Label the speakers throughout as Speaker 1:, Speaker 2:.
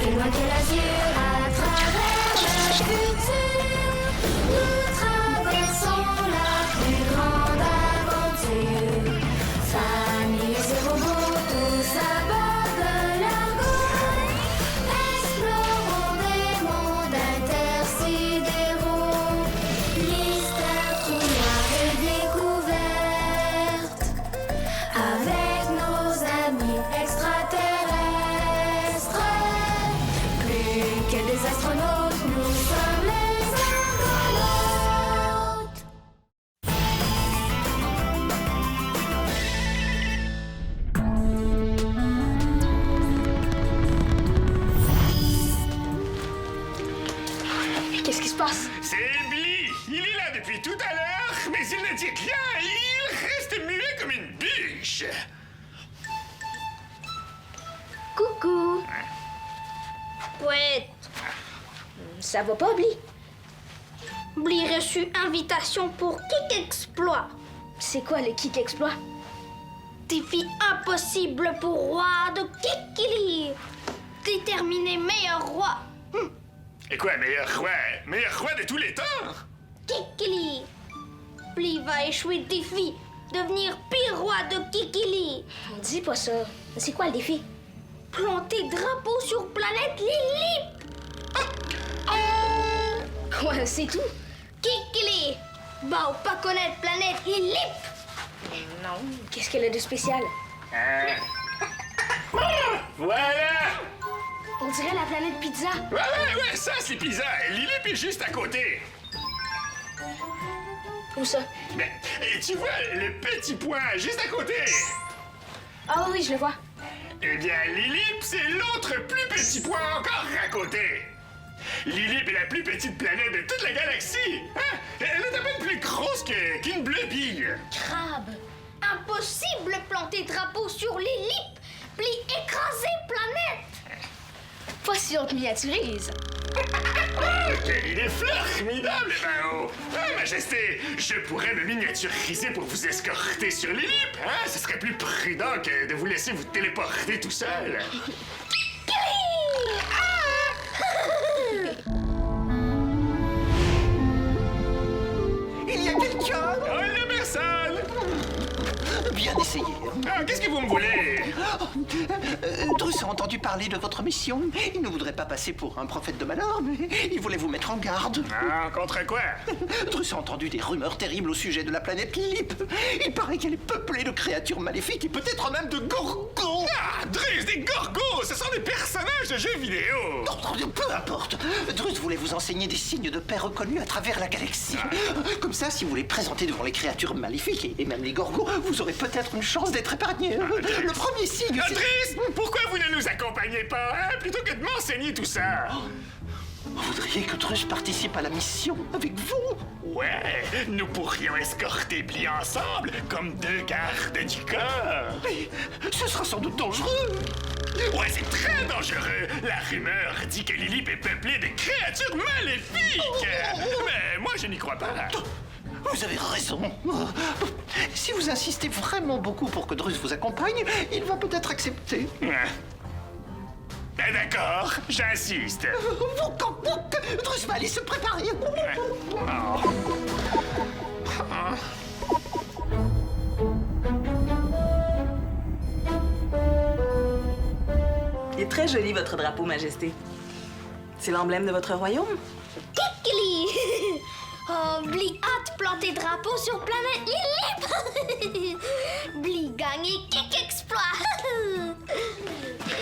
Speaker 1: Plus loin que l'azur, à travers le futur, nous traversons la plus grande aventure. Familles et robots, tous à bord de l'argot, explorons des mondes intersidéraux. Mystère, trou noir et découverte, avec nos amis extraterrestres. Plus que des astronautes, nous sommes les argonautes.
Speaker 2: Qu'est-ce qui se passe?
Speaker 3: C'est Billy! Il est là depuis tout à l'heure, mais il ne dit rien. Il reste muet comme une biche.
Speaker 2: Coucou.
Speaker 4: Ouais,
Speaker 2: Ça va pas, Bli?
Speaker 4: Bli reçu invitation pour Kick Exploit.
Speaker 2: C'est quoi le Kick Exploit?
Speaker 4: Défi impossible pour roi de Kikili. Déterminer meilleur roi.
Speaker 3: Et quoi, meilleur roi de tous les temps?
Speaker 4: Kikili. Bli va échouer le défi. Devenir pire roi de Kikili.
Speaker 2: Dis pas ça. C'est quoi le défi?
Speaker 4: Planter drapeau sur planète Lilip.
Speaker 2: Quoi, c'est tout?
Speaker 4: Kikili. Bah, ou pas connaître planète Lilip.
Speaker 2: Non. Qu'est-ce qu'elle a de spécial?
Speaker 3: Voilà!
Speaker 2: On dirait la planète Pizza.
Speaker 3: Ouais, ça c'est pizza. Lilip est juste à côté.
Speaker 2: Où ça?
Speaker 3: Mais, et tu vois le petit point juste à côté?
Speaker 2: Ah oui, je le vois.
Speaker 3: Eh bien, Lilip, c'est l'autre plus petit point encore à côté. Lilip est la plus petite planète de toute la galaxie. Hein? Elle est à peine plus grosse qu'une bleue bille.
Speaker 4: Crabe. Impossible planter drapeau sur Lilip. Pli écraser planète.
Speaker 2: Pas si on te miniaturise.
Speaker 3: Quelle idée formidable, Mao! Ah, Majesté, je pourrais me miniaturiser pour vous escorter sur Lilip, hein? Ce serait plus prudent que de vous laisser vous téléporter tout seul.
Speaker 5: Il y a quelqu'un?
Speaker 3: Oh, la personne!
Speaker 5: Bien essayé.
Speaker 3: Ah, qu'est-ce que vous me voulez?
Speaker 5: Druss a entendu parler de votre mission. Il ne voudrait pas passer pour un prophète de malheur, mais il voulait vous mettre en garde.
Speaker 3: Ah, contre quoi?
Speaker 5: Druss a entendu des rumeurs terribles au sujet de la planète Lilip. Il paraît qu'elle est peuplée de créatures maléfiques et peut-être même de gorgons.
Speaker 3: Ah, Druss, des gorgos! Ce sont des personnages de jeux vidéo!
Speaker 5: Peu importe. Druss voulait vous enseigner des signes de paix reconnus à travers la galaxie. Comme ça, si vous les présentez devant les créatures maléfiques et même les gorgons, vous aurez peut-être une chance d'être épargné. Le premier signe, c'est...
Speaker 3: Driss, pourquoi vous ne nous accompagnez pas, hein, plutôt que de m'enseigner tout ça?
Speaker 5: Vous voudriez que Druss participe à la mission avec vous?
Speaker 3: Ouais, nous pourrions escorter Bli ensemble, comme deux gardes du corps.
Speaker 5: Mais ce sera sans doute dangereux.
Speaker 3: Ouais, c'est très dangereux. La rumeur dit que Lilip est peuplée de créatures maléfiques. Mais moi, je n'y crois pas.
Speaker 5: Vous avez raison. Si vous insistez vraiment beaucoup pour que Druss vous accompagne, il va peut-être accepter.
Speaker 3: Ben d'accord, j'insiste.
Speaker 5: Druss va aller se préparer.
Speaker 6: Il est très joli, votre drapeau, Majesté. C'est l'emblème de votre royaume?
Speaker 4: Kikili. Oh, Bli hâte planter drapeau sur planète Lilip. Bli gagne et Kick Exploit.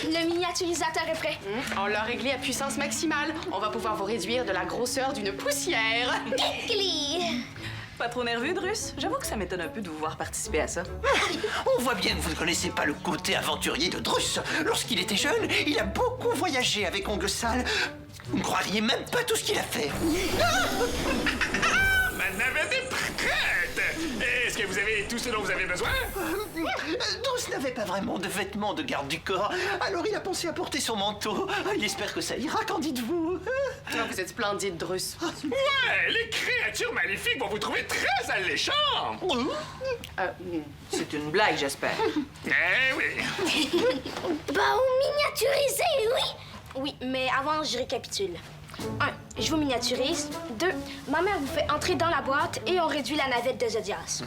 Speaker 2: Le miniaturisateur est prêt.
Speaker 7: On l'a réglé à puissance maximale. On va pouvoir vous réduire de la grosseur d'une poussière.
Speaker 4: Kikili.
Speaker 6: Pas trop nerveux, Druss? J'avoue que ça m'étonne un peu de vous voir participer à ça.
Speaker 5: On voit bien que vous ne connaissez pas le côté aventurier de Druss. Lorsqu'il était jeune, il a beaucoup voyagé avec Ongle Sale. Vous ne croiriez même pas tout ce qu'il a fait.
Speaker 3: Ma navette est prête. Est-ce que vous avez tout ce dont vous avez besoin?
Speaker 5: Druss n'avait pas vraiment de vêtements de garde du corps, alors il a pensé à porter son manteau. Il espère que ça ira, qu'en dites-vous?
Speaker 7: Ah, vous êtes splendide, Druss.
Speaker 3: Ouais, les créatures maléfiques vont vous trouver très alléchant.
Speaker 6: C'est une blague, j'espère.
Speaker 3: Eh oui.
Speaker 4: Bah, ou miniaturiser, oui.
Speaker 2: Oui, mais avant, je récapitule. 1. Je vous miniaturise. 2. Ma mère vous fait entrer dans la boîte et on réduit la navette de Zodias.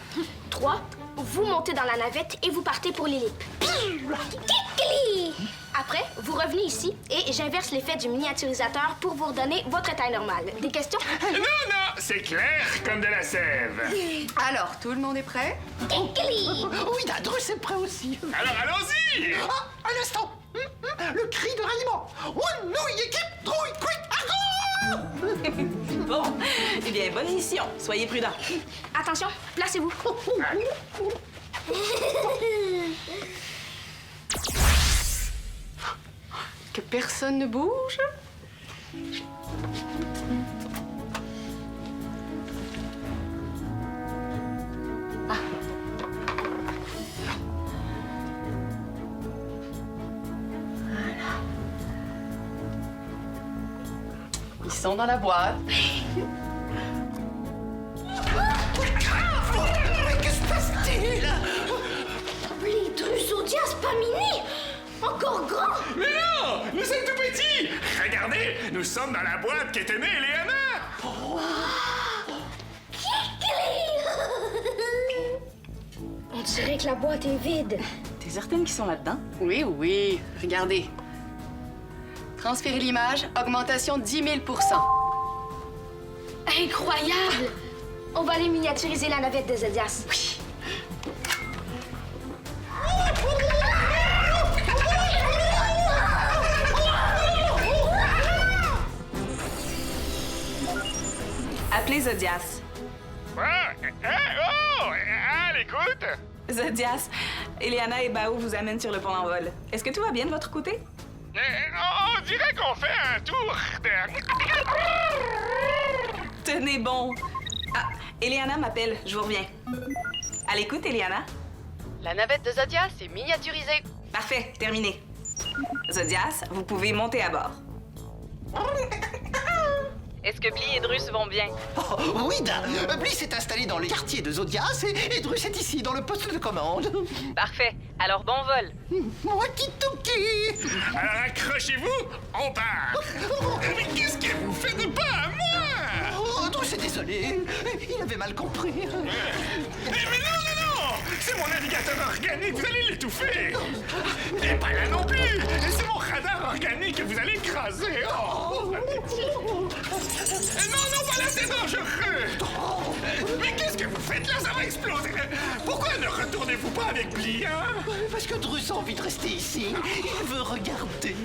Speaker 2: 3. Vous montez dans la navette et vous partez pour l'ellipse. Après, vous revenez ici et j'inverse l'effet du miniaturisateur pour vous redonner votre taille normale. Des questions?
Speaker 3: Non, non, c'est clair comme de la sève.
Speaker 7: Alors, tout le monde est prêt?
Speaker 5: Oui, Drus est prêt aussi.
Speaker 3: Alors, allons-y!
Speaker 5: Ah, un instant. Le cri de ralliement. One, nouille, équipe, drouille, quick, argo!
Speaker 6: Bon, eh bien, bonne mission. Soyez prudents.
Speaker 2: Attention, placez-vous.
Speaker 7: Que personne ne bouge? Ils sont dans la boîte.
Speaker 5: Mais que se passe-t-il?
Speaker 4: Bli, Drus, Zodias, pas mini. Encore grand.
Speaker 3: Mais non! Nous sommes tout petits! Regardez, nous sommes dans la boîte qu'était née Léana!
Speaker 2: On dirait que la boîte est vide.
Speaker 6: T'es certaine qu'ils sont là-dedans?
Speaker 7: Oui, oui. Regardez. Transférer l'image, augmentation 10 000 %.
Speaker 2: Incroyable! On va aller miniaturiser la navette de Zodias. Oui.
Speaker 6: Appelez Zodias.
Speaker 3: Oh! À l'écoute!
Speaker 6: Zodias, Eliana et Bao vous amènent sur le pont d'envol. Est-ce que tout va bien de votre côté?
Speaker 3: On dirait qu'on fait un tour de...
Speaker 6: Tenez bon. Ah, Eliana m'appelle, je vous reviens. À l'écoute, Eliana?
Speaker 7: La navette de Zodias est miniaturisée.
Speaker 6: Parfait, terminé. Zodias, vous pouvez monter à bord. Est-ce que Bli et Drus vont bien?
Speaker 5: Oh, oui, Bli s'est installé dans les quartiers de Zodias et Drus est ici, dans le poste de commande.
Speaker 6: Parfait. Alors bon vol.
Speaker 5: Wakitoki!
Speaker 3: Alors accrochez-vous, on part! Mais qu'est-ce que vous faites pas à moi?
Speaker 5: Oh, Drus est désolé. Il avait mal compris.
Speaker 3: Mais non, non, non! C'est mon navigateur organique, vous allez l'étouffer! Et pas là non plus! C'est mon radar organique que vous allez écraser! Oh! Non, non, voilà, c'est dangereux! Mais qu'est-ce que vous faites là? Ça va exploser! Pourquoi ne retournez-vous pas avec Bli, hein?
Speaker 5: Parce que Drus a envie de rester ici. Il veut regarder.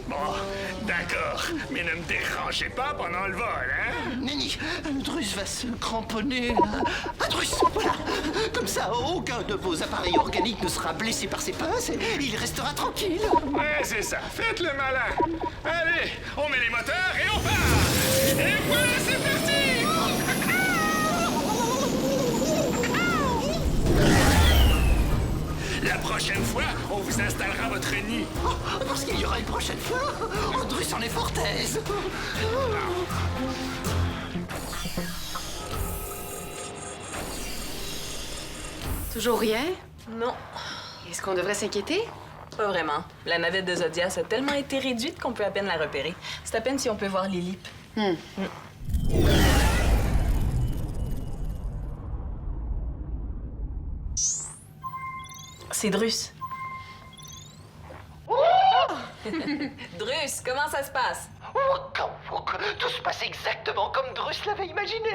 Speaker 3: Bon, d'accord, mais ne me dérangez pas pendant le vol, hein?
Speaker 5: Nenni, Drus va se cramponner à Drus, voilà. Comme ça, aucun de vos appareils organiques ne sera blessé par ses pinces et il restera tranquille.
Speaker 3: Ouais, c'est ça, faites le malin! Allez, on met les moteurs et on part! Et voilà, c'est parti! La prochaine fois, on vous installera votre nid.
Speaker 5: Parce qu'il y aura une prochaine fois. Drus en est fort aise.
Speaker 7: Toujours rien?
Speaker 6: Non,
Speaker 7: Est-ce qu'on devrait s'inquiéter?
Speaker 6: pas vraiment. La navette de Zodias a tellement été réduite qu'on peut à peine la repérer. C'est à peine si on peut voir l'ellipse. C'est Drus. Drus, comment ça se passe?
Speaker 5: Tout se passe exactement comme Drus l'avait imaginé.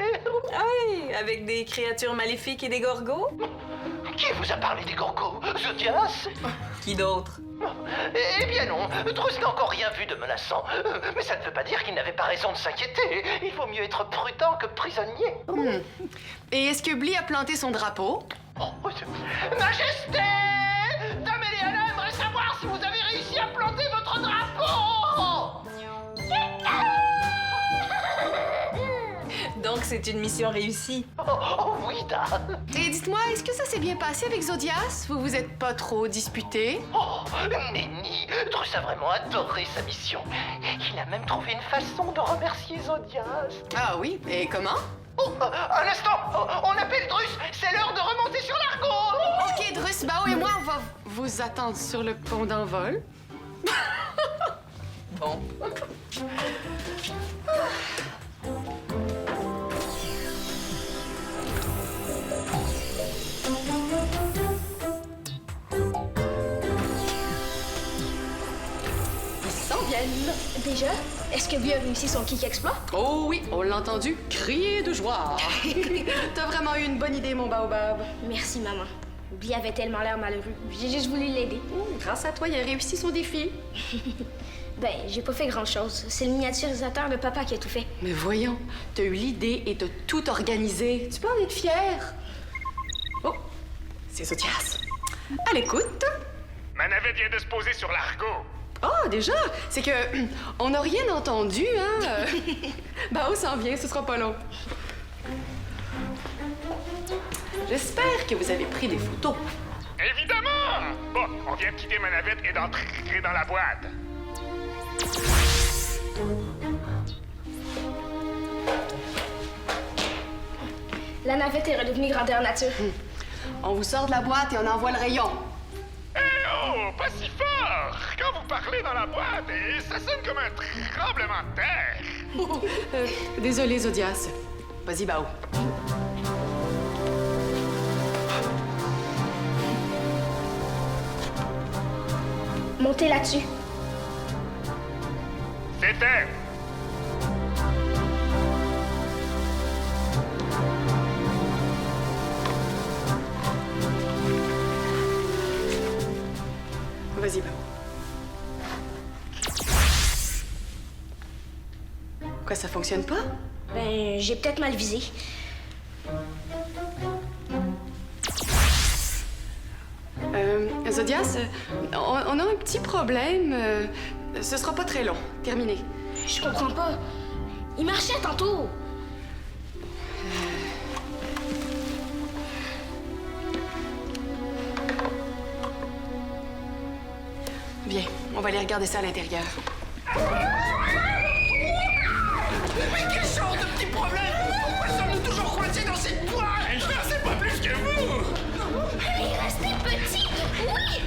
Speaker 6: Ah oui, avec des créatures maléfiques et des gorgos?
Speaker 5: Qui vous a parlé des gorgos? Zodias?
Speaker 6: Qui d'autre?
Speaker 5: Eh bien non, Drus n'a encore rien vu de menaçant. Mais ça ne veut pas dire qu'il n'avait pas raison de s'inquiéter. Il vaut mieux être prudent que prisonnier.
Speaker 7: Et est-ce que Bli a planté son drapeau?
Speaker 5: Majesté! Dame Eliana aimerait savoir si vous avez réussi à planter votre drapeau!
Speaker 6: Donc c'est une mission réussie.
Speaker 5: Oui, Dame.
Speaker 7: Et dites-moi, est-ce que ça s'est bien passé avec Zodias? Vous vous êtes pas trop disputés?
Speaker 5: Oh, Nenni, Drus a vraiment adoré sa mission. Il a même trouvé une façon de remercier Zodias.
Speaker 7: Ah oui, et comment?
Speaker 5: Oh, un instant! On appelle Drus! C'est l'heure de remonter sur l'argot!
Speaker 7: Ok, Drus, Bao et moi, on va vous attendre sur le pont d'envol.
Speaker 6: Bon.
Speaker 7: viennent.
Speaker 2: Déjà, est-ce que Bli a réussi son kick exploit?
Speaker 7: Oh oui, on l'a entendu crier de joie. T'as vraiment eu une bonne idée, mon baobab.
Speaker 2: Merci, maman. Bli avait tellement l'air malheureux. J'ai juste voulu l'aider.
Speaker 7: Grâce à toi, il a réussi son défi.
Speaker 2: Ben, j'ai pas fait grand-chose. C'est le miniaturisateur de papa qui a tout fait.
Speaker 7: Mais voyons, t'as eu l'idée et t'as tout organisé. Tu peux en être fier. Oh, c'est Zodias. À l'écoute.
Speaker 3: Ma navette vient de se poser sur l'argot.
Speaker 7: Ah, déjà? C'est que on n'a rien entendu, hein? Bao s'en vient, ce sera pas long. J'espère que vous avez pris des photos.
Speaker 3: Évidemment! Bon, on vient de quitter ma navette et d'entrer dans la boîte.
Speaker 2: La navette est redevenue grandeur nature.
Speaker 7: On vous sort de la boîte et on envoie le rayon.
Speaker 3: Eh oh, pas si fort! Quand vous parlez dans la boîte, ça sonne comme un tremblement de terre.
Speaker 7: Désolé, Zodias. Vas-y, Bao.
Speaker 2: Montez là-dessus.
Speaker 3: C'était.
Speaker 7: Vas-y, Bao. Quoi, ça fonctionne pas?
Speaker 2: Ben, j'ai peut-être mal visé.
Speaker 7: Zodias, on a un petit problème. Ce sera pas très long. Terminé.
Speaker 2: Je comprends pas. Il marchait tantôt.
Speaker 7: Viens, on va aller regarder ça à l'intérieur.
Speaker 5: Mais quel genre de petit problème? Pourquoi sommes-nous toujours coincés dans cette boîte?
Speaker 3: Je n'en sais pas plus que vous!
Speaker 4: Il est resté petit. Oui.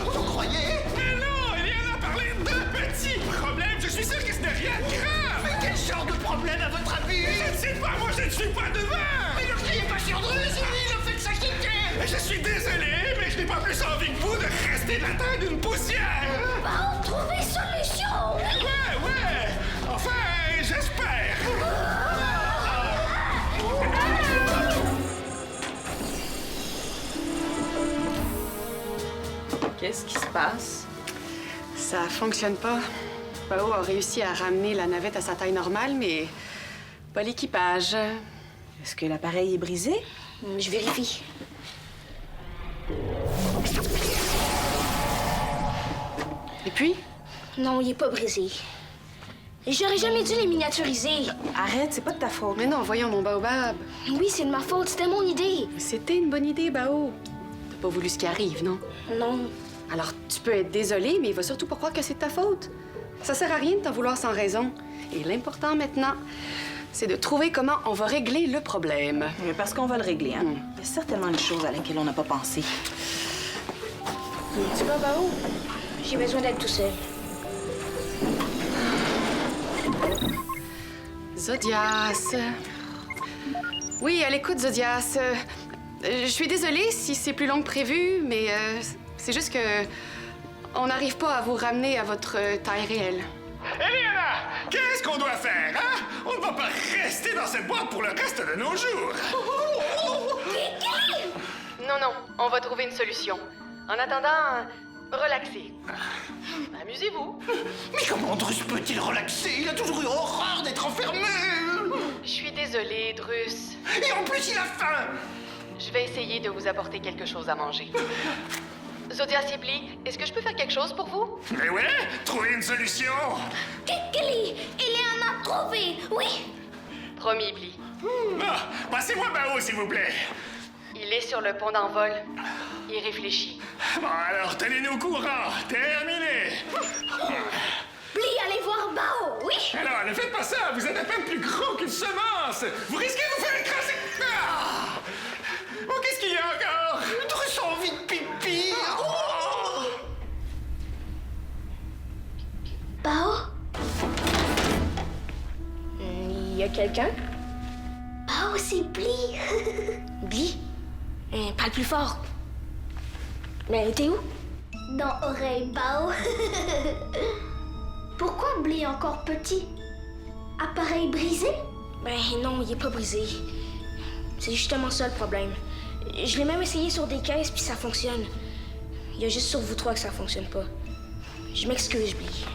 Speaker 5: Vous croyez?
Speaker 3: Mais non, il y en a parlé de petits problèmes. Je suis sûr que ce n'est rien de grave.
Speaker 5: Mais quel genre de problème à votre avis?
Speaker 3: Je ne sais pas, moi je ne suis pas devin.
Speaker 5: Mais ne criez pas sur Drus, il a fait de s'inquiéter.
Speaker 3: Je suis désolé, mais je n'ai pas plus envie que vous de rester de la taille d'une poussière.
Speaker 4: Bao, trouver solution. Oui.
Speaker 3: Ouais. Enfin, j'espère.
Speaker 6: Qu'est-ce qui se passe?
Speaker 7: Ça fonctionne pas. Bao a réussi à ramener la navette à sa taille normale, mais pas l'équipage.
Speaker 6: Est-ce que l'appareil est brisé?
Speaker 2: Je vérifie.
Speaker 7: Et puis?
Speaker 2: Non, il est pas brisé. J'aurais jamais dû les miniaturiser.
Speaker 6: Arrête, c'est pas de ta faute.
Speaker 7: Mais non, voyons, mon baobab.
Speaker 2: Oui, c'est de ma faute. C'était mon idée.
Speaker 7: C'était une bonne idée, Bao. T'as pas voulu ce qui arrive, non?
Speaker 2: Non.
Speaker 7: Alors, tu peux être désolé, mais il va surtout pas croire que c'est de ta faute. Ça sert à rien de t'en vouloir sans raison. Et l'important maintenant, c'est de trouver comment on va régler le problème.
Speaker 6: Mais parce qu'on va le régler, hein? Il y a certainement des choses à laquelle on n'a pas pensé.
Speaker 7: Tu vas, Bao?
Speaker 2: J'ai besoin d'être tout seul.
Speaker 7: Zodias. Oui, à l'écoute, Zodias. Je suis désolée si c'est plus long que prévu, mais c'est juste que on n'arrive pas à vous ramener à votre taille réelle.
Speaker 3: Eliana, qu'est-ce qu'on doit faire, hein? On ne va pas rester dans cette boîte pour le reste de nos jours.
Speaker 7: Non, on va trouver une solution. En attendant, relaxez. Amusez-vous.
Speaker 5: Mais comment Drus peut-il relaxer? Il a toujours eu horreur d'être enfermé.
Speaker 7: Je suis désolée, Drus.
Speaker 5: Et en plus, il a faim.
Speaker 7: Je vais essayer de vous apporter quelque chose à manger. Zodias et Bli, est-ce que je peux faire quelque chose pour vous?
Speaker 3: Mais ouais, trouver une solution.
Speaker 4: Kikili, il en a trouvé. Oui.
Speaker 7: Promis, Bli.
Speaker 3: Ah, passez-moi Bao, s'il vous plaît.
Speaker 7: Il est sur le pont d'envol. Il réfléchit.
Speaker 3: Bon, alors, tenez-nous au courant. Terminé.
Speaker 4: Bli, allez voir Bao. Oui.
Speaker 3: Alors, ne faites pas ça. Vous êtes à peine plus gros qu'une semence. Vous risquez de vous faire écraser. Ah! Oh, qu'est-ce qu'il y a encore?
Speaker 5: Drus a envie de pipi. Oh!
Speaker 4: Bao.
Speaker 2: Il y a quelqu'un?
Speaker 4: Bao, c'est Bli.
Speaker 2: Bli? Parle plus fort. Mais t'es où?
Speaker 4: Dans oreille, Bao. Bli est encore petit. Appareil brisé?
Speaker 2: Ben non, il est pas brisé. C'est justement ça le problème. Je l'ai même essayé sur des caisses puis ça fonctionne. Il y a juste sur vous trois que ça fonctionne pas. Je m'excuse, Bli.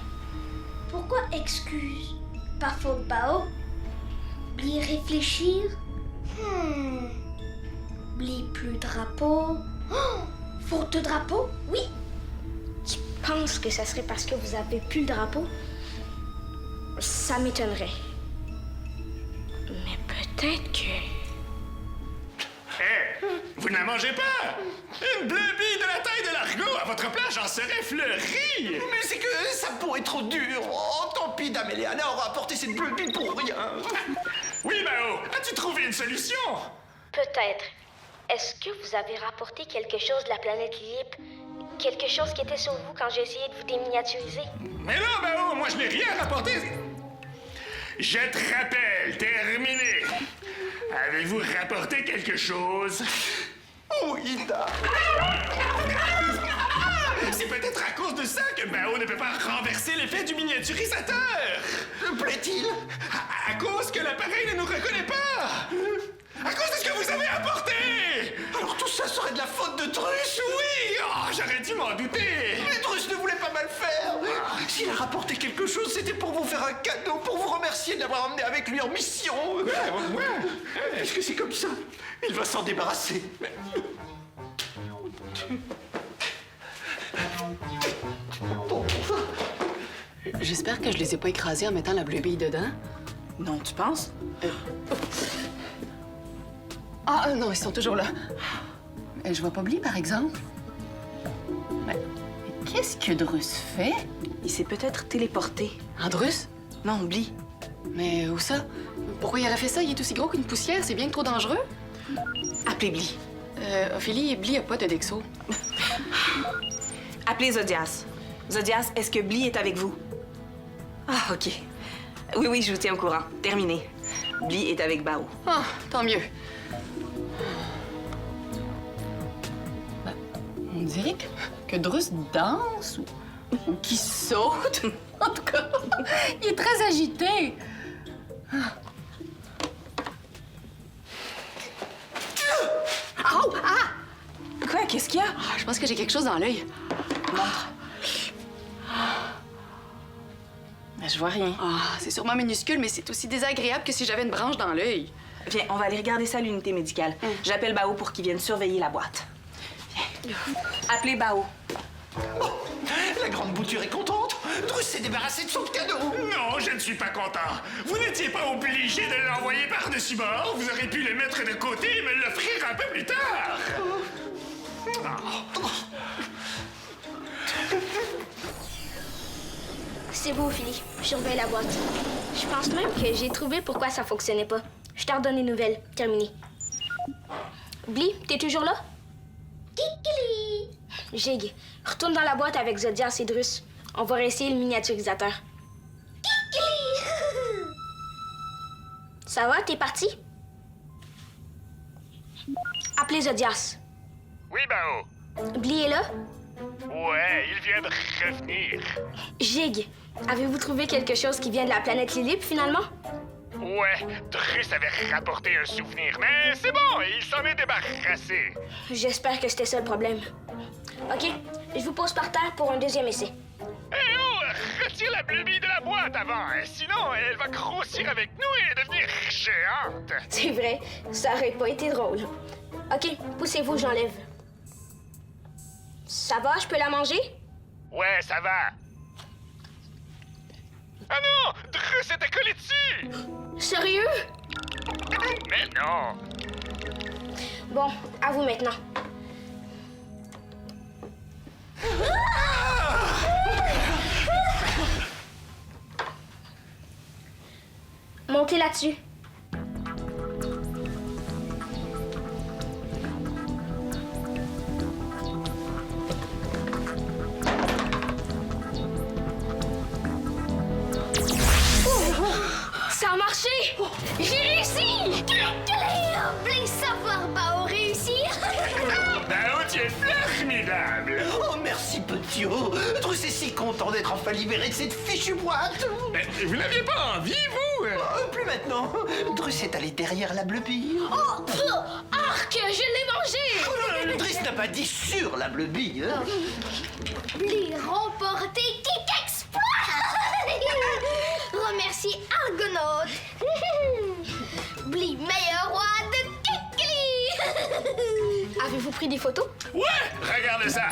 Speaker 4: Pourquoi excuse? Par faute Bao? Bli réfléchir? Bli plus drapeau? Oh! Faute de drapeau? Oui.
Speaker 2: Tu penses que ça serait parce que vous avez plus le drapeau? Ça m'étonnerait. Mais peut-être que...
Speaker 3: Hé, vous n'en mangez pas! Une bleubille de la taille de l'argot, à votre place, j'en serais fleuri!
Speaker 5: Mais c'est que sa peau est trop dure. Oh, tant pis, Dame Eleana aura apporté cette bleubille pour rien.
Speaker 3: Oui, Bao, as-tu trouvé une solution?
Speaker 2: Peut-être. Est-ce que vous avez rapporté quelque chose de la planète Lilip? Quelque chose qui était sur vous quand j'ai essayé de vous déminiaturiser?
Speaker 3: Mais non, Bao, moi je n'ai rien rapporté. Je te rappelle, terminé. Avez-vous rapporté quelque chose?
Speaker 5: Oui, Dame.
Speaker 3: C'est peut-être à cause de ça que Bao ne peut pas renverser l'effet du miniaturisateur.
Speaker 5: Plaît-il?
Speaker 3: À cause que l'appareil ne nous reconnaît pas. À cause de ce que vous avez apporté.
Speaker 5: Alors tout ça serait de la faute de Drus?
Speaker 3: Oui, oh, j'aurais dû m'en douter.
Speaker 5: Mais Drus ne voulait pas mal faire. S'il a rapporté quelque chose, c'était pour vous faire un cadeau, pour vous remercier de l'avoir emmené avec lui en mission. Est-ce que c'est comme ça? Il va s'en débarrasser.
Speaker 7: J'espère que je les ai pas écrasés en mettant la bleubille dedans.
Speaker 6: Non, tu penses?
Speaker 7: Non, ils sont toujours là. Je vois pas Bli, par exemple. Mais qu'est-ce que Drus fait?
Speaker 6: Il s'est peut-être téléporté.
Speaker 7: Andrus?
Speaker 6: Non, Bli.
Speaker 7: Mais où ça? Pourquoi il aurait fait ça? Il est aussi gros qu'une poussière, c'est bien trop dangereux.
Speaker 6: Appelez Bli.
Speaker 7: Ophélie, Bli a pas de Dexo.
Speaker 6: Appelez Zodias. Zodias, est-ce que Bli est avec vous? Ah, OK. Oui, je vous tiens au courant. Terminé. Bli est avec Bao.
Speaker 7: Ah, tant mieux. Ben, on dirait que Drus danse ou qu'il saute. En tout cas, il est très agité. Au! Ah!
Speaker 6: Quoi? Qu'est-ce qu'il y a?
Speaker 7: Je pense que j'ai quelque chose dans l'œil.
Speaker 6: Montre. Mais je vois rien.
Speaker 7: C'est sûrement minuscule, mais c'est aussi désagréable que si j'avais une branche dans l'œil.
Speaker 6: Viens, on va aller regarder ça à l'unité médicale. J'appelle Bao pour qu'il vienne surveiller la boîte. Viens. Appelez Bao.
Speaker 5: La grande bouture est contente. Drus s'est débarrassé de son cadeau.
Speaker 3: Non, je ne suis pas content. Vous n'étiez pas obligé de l'envoyer par-dessus bord. Vous aurez pu le mettre de côté et me l'offrir un peu plus tard.
Speaker 2: C'est beau, Ophélie. Je surveille la boîte. Je pense même que j'ai trouvé pourquoi ça fonctionnait pas. Je t'en redonne des nouvelles. Terminé. Bli, t'es toujours là?
Speaker 4: Kikili!
Speaker 2: Jig, retourne dans la boîte avec Zodias et Drus. On va réessayer le miniaturisateur.
Speaker 4: Kikili!
Speaker 2: Ça va, t'es parti? Appelez Zodias.
Speaker 3: Oui, Bao.
Speaker 2: Bli est là?
Speaker 3: Ouais, il vient de revenir.
Speaker 2: Jig, avez-vous trouvé quelque chose qui vient de la planète Lilip, finalement?
Speaker 3: Ouais, Drus avait rapporté un souvenir, mais c'est bon, il s'en est débarrassé.
Speaker 2: J'espère que c'était ça le problème. OK, je vous pose par terre pour un deuxième essai.
Speaker 3: Eh oh, retire la bleubille de la boîte avant, hein, sinon elle va grossir avec nous et devenir géante.
Speaker 2: C'est vrai, ça aurait pas été drôle. OK, poussez-vous, j'enlève. Ça va, je peux la manger?
Speaker 3: Ouais, ça va. Ah non, Drus était collé dessus.
Speaker 2: Sérieux?
Speaker 3: Mais non.
Speaker 2: Bon, à vous maintenant. Montez là-dessus. Ça a marché! J'ai réussi!
Speaker 4: Bli savoir Bao réussir!
Speaker 3: Bao, tu es formidable.
Speaker 5: Oh, merci, petit. idiot. Druce est si content d'être enfin libéré de cette fichue boîte.
Speaker 3: Mais vous n'aviez pas envie, vous?
Speaker 5: Plus maintenant. Druce est allé derrière la bleubille.
Speaker 4: Oh, pff, arc, je l'ai mangé.
Speaker 5: Druce n'a pas dit sur la bleubille. Hein.
Speaker 4: Bli remporté, kick exploit. Remercie Argonaute. Bli meilleur roi de Kikli.
Speaker 2: Avez-vous pris des photos?
Speaker 3: Ouais! Regardez ça!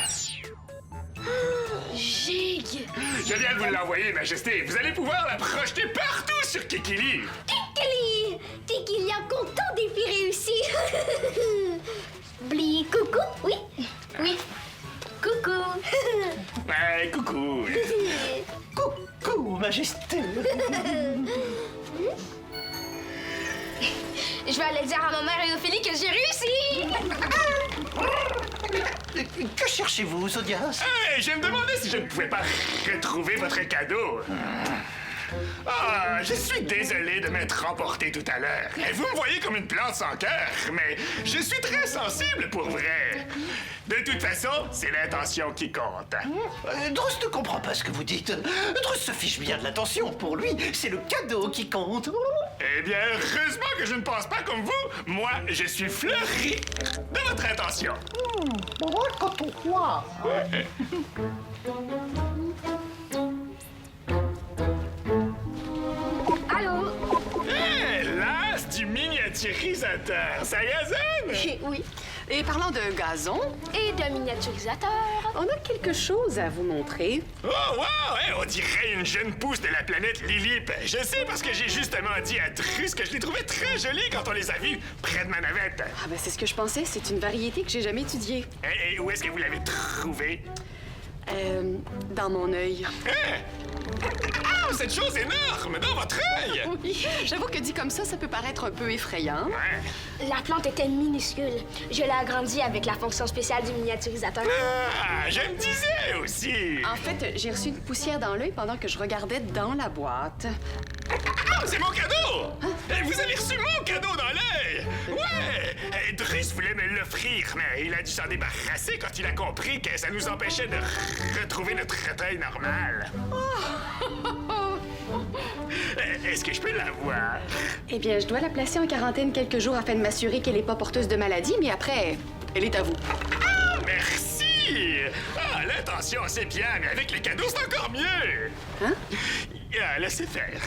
Speaker 2: Gig!
Speaker 3: Je viens de vous l'envoyer, Majesté. Vous allez pouvoir la projeter partout sur Kikili.
Speaker 4: Kikli, Kikili a content défi réussi. Bli, coucou, oui, oui. Coucou.
Speaker 3: Ouais, coucou.
Speaker 5: Coucou, Majesté.
Speaker 2: Je vais aller dire à ma mère et Ophélie que j'ai réussi!
Speaker 5: Que cherchez-vous, Zodias?
Speaker 3: Hey, je me demandais si je ne pouvais pas retrouver votre cadeau. Ah, je suis désolé de m'être remporté tout à l'heure. Et vous me voyez comme une plante sans cœur, mais je suis très sensible pour vrai. De toute façon, c'est l'intention qui compte.
Speaker 5: Druce ne comprend pas ce que vous dites. Druce se fiche bien de l'attention. Pour lui, c'est le cadeau qui compte.
Speaker 3: Eh bien, heureusement que je ne pense pas comme vous. Moi, je suis fleuri de votre intention.
Speaker 5: Quand on croit.
Speaker 2: Allô?
Speaker 3: Hé, l'as du miniaturisateur, ça gazonne?
Speaker 7: Oui. Et parlant de gazon,
Speaker 2: Et de miniaturisateur.
Speaker 7: on a quelque chose à vous montrer.
Speaker 3: Oh, wow! Hey, on dirait une jeune pousse de la planète Lilip. Je sais parce que j'ai justement dit à Druce que je les trouvais très jolies quand on les a vues près de ma navette.
Speaker 7: Ah ben c'est ce que je pensais, c'est une variété que j'ai jamais étudiée.
Speaker 3: Et où est-ce que vous l'avez trouvée?
Speaker 7: Dans mon œil.
Speaker 3: Hein? Ah, cette chose énorme dans votre œil!
Speaker 7: Oui, j'avoue que dit comme ça peut paraître un peu effrayant.
Speaker 3: Ouais.
Speaker 2: La plante était minuscule. Je l'ai agrandie avec la fonction spéciale du miniaturisateur.
Speaker 3: Ah, je me disais aussi!
Speaker 7: En fait, j'ai reçu une poussière dans l'œil pendant que je regardais dans la boîte.
Speaker 3: Ah, c'est mon cadeau! Eh, vous avez reçu mon cadeau dans l'œil! Ouais! Druce voulait me l'offrir, mais il a dû s'en débarrasser quand il a compris que ça nous empêchait de retrouver notre œil normal. Est-ce que je peux l'avoir?
Speaker 7: Eh bien, je dois la placer en quarantaine quelques jours afin de m'assurer qu'elle n'est pas porteuse de maladie, mais après, elle est à vous.
Speaker 3: Ah, merci! Ah, l'intention, c'est bien, mais avec les cadeaux, c'est encore mieux!
Speaker 7: Hein?
Speaker 3: Ah, laissez faire.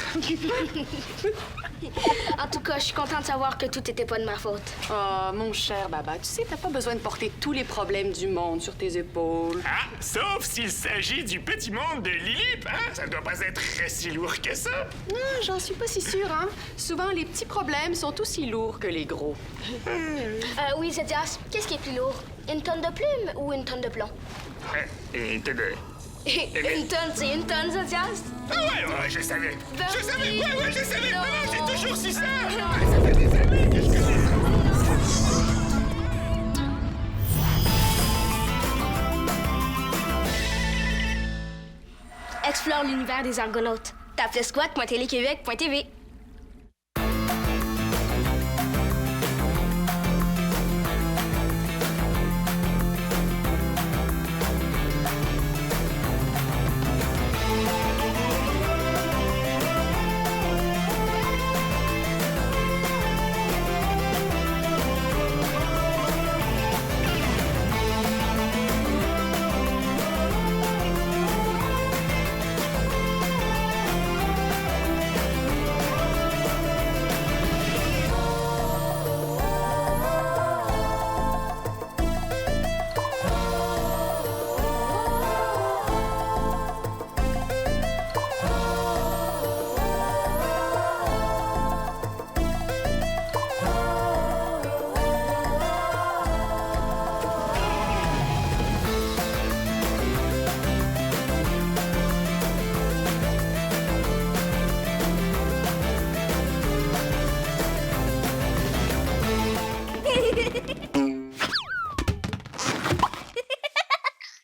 Speaker 2: En tout cas, je suis contente de savoir que tout était pas de ma faute.
Speaker 7: Oh, mon cher Baba, tu sais, t'as pas besoin de porter tous les problèmes du monde sur tes épaules.
Speaker 3: Ah, sauf s'il s'agit du petit monde de Lilip, hein? Ça ne doit pas être si lourd que ça.
Speaker 7: J'en suis pas si sûre, hein. Souvent, les petits problèmes sont aussi lourds que les gros.
Speaker 2: Oui, Zodias, qu'est-ce qui est plus lourd? Une tonne de plumes ou une tonne de plomb?
Speaker 3: Et
Speaker 2: Une tonne, c'est une tonne, Zodias.
Speaker 3: Ah ouais, je savais.
Speaker 2: Ben
Speaker 3: Je savais,
Speaker 2: oui.
Speaker 3: ouais, je savais.
Speaker 2: Non.
Speaker 3: Non, j'ai toujours su ça. Ça fait des années que je connais ça.
Speaker 2: Explore l'univers des Argonautes. Tape le squat.téléquébec.tv.